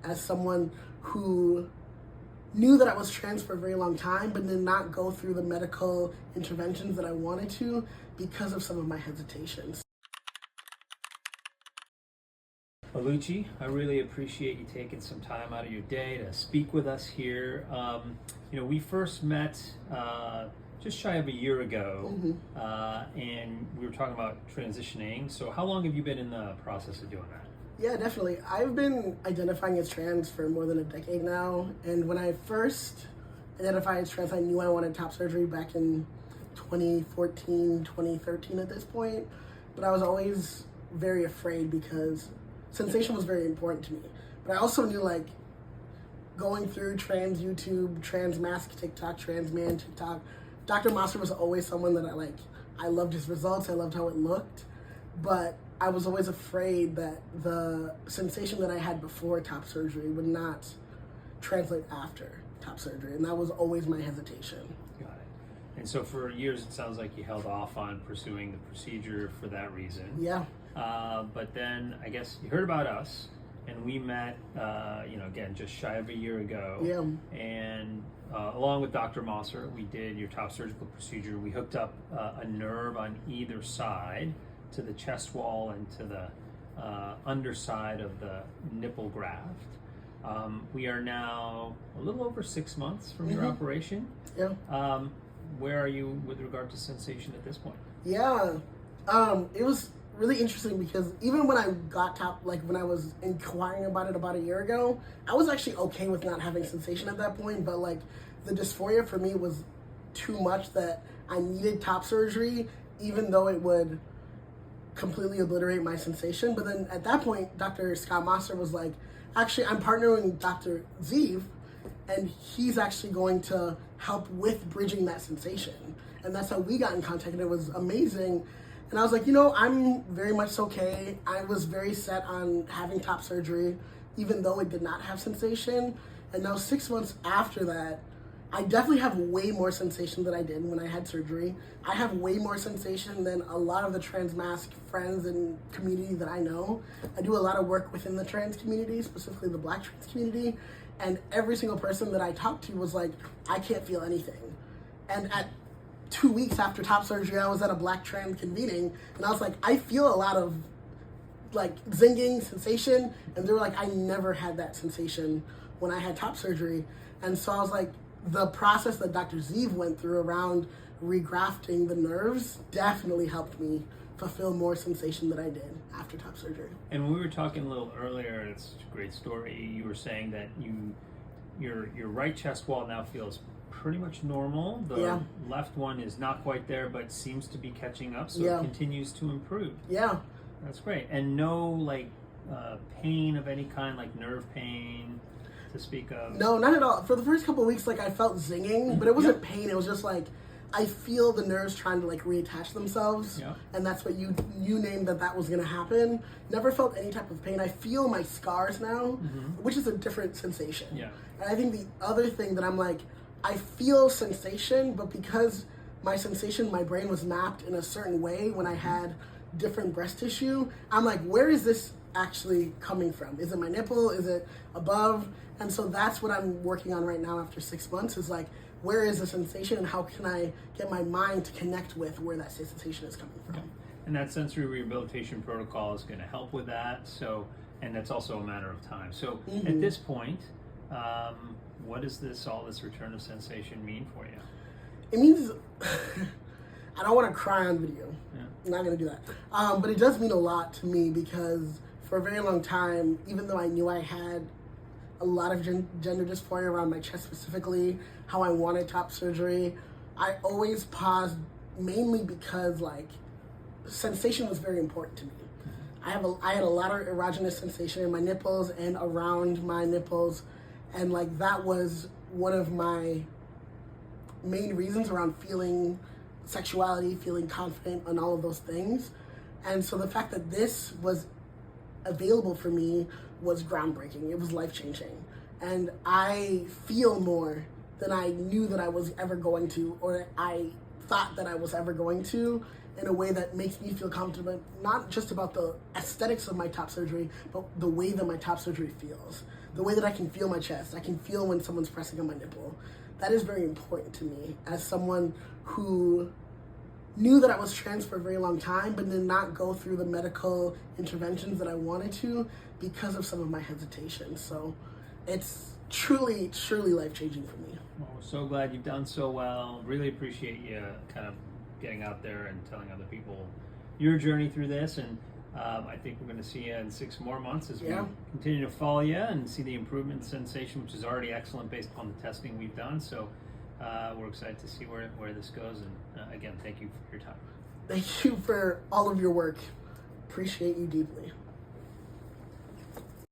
as someone who knew that I was trans for a very long time, but did not go through the medical interventions that I wanted to because of some of my hesitations. Oluchi, I really appreciate you taking some time out of your day to speak with us here. We first met just shy of a year ago, and we were talking about transitioning. So how long have you been in the process of doing that? Yeah, definitely. I've been identifying as trans for more than a decade now, and when I first identified as trans, I knew I wanted top surgery back in 2014, 2013 at this point, but I was always very afraid because sensation was very important to me. But I also knew, like, going through trans YouTube, trans mask TikTok, trans man TikTok, Dr. Master was always someone that I loved his results, I loved how it looked, but I was always afraid that the sensation that I had before top surgery would not translate after top surgery, and that was always my hesitation. Got it. And so for years, it sounds like you held off on pursuing the procedure for that reason. Yeah. But then I guess you heard about us, and we met, again, just shy of a year ago. Yeah. And along with Dr. Mosser, we did your top surgical procedure. We hooked up a nerve on either side to the chest wall and to the underside of the nipple graft. We are now a little over 6 months from your operation. Yeah. Where are you with regard to sensation at this point? Yeah. It was really interesting because even when I got when I was inquiring about it about a year ago, I was actually okay with not having sensation at that point, but the dysphoria for me was too much that I needed top surgery, even though it would completely obliterate my sensation. But then at that point, Dr. Scott Master was like, actually, I'm partnering with Dr. Zeev, and he's actually going to help with bridging that sensation. And that's how we got in contact, and it was amazing. And I was like, I'm very much okay. I was very set on having top surgery, even though it did not have sensation. And now 6 months after that, I definitely have way more sensation than I did when I had surgery. I have way more sensation than a lot of the trans mask friends and community that I know. I do a lot of work within the trans community, specifically the Black trans community, and every single person that I talked to was like, I can't feel anything. And at 2 weeks after top surgery, I was at a Black trans convening, and I was like, I feel a lot of zinging sensation, and they were like, I never had that sensation when I had top surgery. And so I was like, the process that Dr. Zeev went through around regrafting the nerves definitely helped me fulfill more sensation than I did after top surgery. And when we were talking a little earlier, it's such a great story, you were saying that your right chest wall now feels pretty much normal. The left one is not quite there, but seems to be catching up, so it continues to improve. Yeah. That's great. And no pain of any kind, like nerve pain to speak of? No, not at all. For the first couple of weeks, I felt zinging, but it wasn't pain. It was just I feel the nerves trying to reattach themselves, and that's what you named that was gonna happen. Never felt any type of pain. I feel my scars now, which is a different sensation. Yeah. And I think the other thing that I'm I feel sensation, but because my sensation, my brain was mapped in a certain way when I had different breast tissue, I'm like, where is this actually coming from? Is it my nipple? Is it above? And so that's what I'm working on right now after 6 months is where is the sensation and how can I get my mind to connect with where that sensation is coming from? Okay. And that sensory rehabilitation protocol is going to help with that. So, and that's also a matter of time. So at this point, what does all this return of sensation mean for you? It means, I don't want to cry on video. Yeah. I'm not going to do that. But it does mean a lot to me because for a very long time, even though I knew I had a lot of gender dysphoria around my chest specifically, how I wanted top surgery, I always paused mainly because sensation was very important to me. I had a lot of erogenous sensation in my nipples and around my nipples, and that was one of my main reasons around feeling sexuality, feeling confident, and all of those things. And so the fact that this was available for me was groundbreaking. It was life-changing. And I feel more than I knew that I was ever going to, or I thought that I was ever going to, in a way that makes me feel confident, not just about the aesthetics of my top surgery, but the way that my top surgery feels. the way that I can feel my chest, I can feel when someone's pressing on my nipple. That is very important to me as someone who knew that I was trans for a very long time, but did not go through the medical interventions that I wanted to because of some of my hesitations. So it's truly life-changing for me. Well, we're so glad you've done so well. Really appreciate you kind of getting out there and telling other people your journey through this. And I think we're going to see you in 6 more months as we continue to follow you and see the improvement in sensation, which is already excellent based upon the testing we've done. So we're excited to see where this goes. And again, thank you for your time. Thank you for all of your work. Appreciate you deeply.